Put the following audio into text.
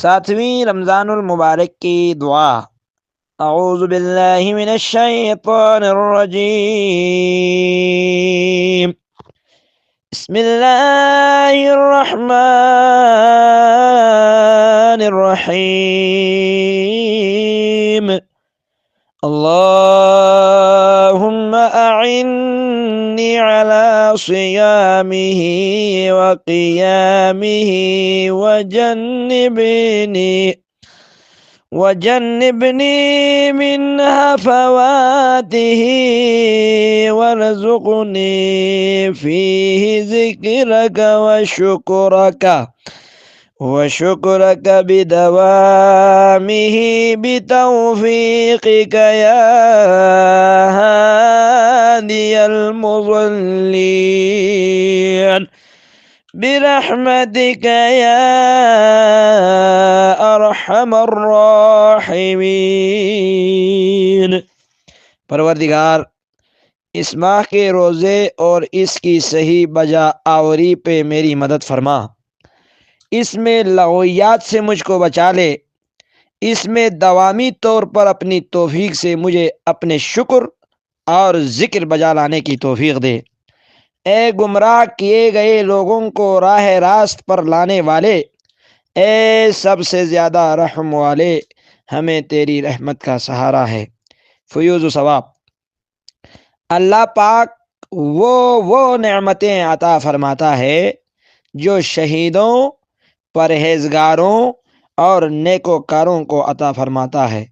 सातवीं रमज़ानुल मुबारक की दुआ। अऊज़ु बिल्लाहि मिनश शैतानिर रजीम। बिस्मिल्लाहिर रहमानिर रहीम। अल्लाहुम्मा अइन्नी अला सियामिही व क़ियामिही वजन्निबनी मिन हफ़वातिही वरज़ुक़नी फ़ीहि ज़िक्रका व शुक्रक बिदवामिही बितौफ़ीक़िका या हादियल मुज़ल्लीन बिरहमतिका या अरहमर राहिमीन। परवरदिगार, इस माह के रोज़े और इसकी सही बजा आवरी पे मेरी मदद फरमा। इसमें लगोयात से मुझको बचा ले। इसमें दवामी तौर पर अपनी तौफीक से मुझे अपने शुक्र और ज़िक्र बजा लाने की तौफीक दे। ए गुमराह किए गए लोगों को राह रास्त पर लाने वाले, ए सबसे ज़्यादा रहम वाले, हमें तेरी रहमत का सहारा है। फ़यूज़ सवाब। अल्लाह पाक वो नेमतें अता फरमाता है जो शहीदों, परहेजगारों और नेकोकारों को अता फरमाता है।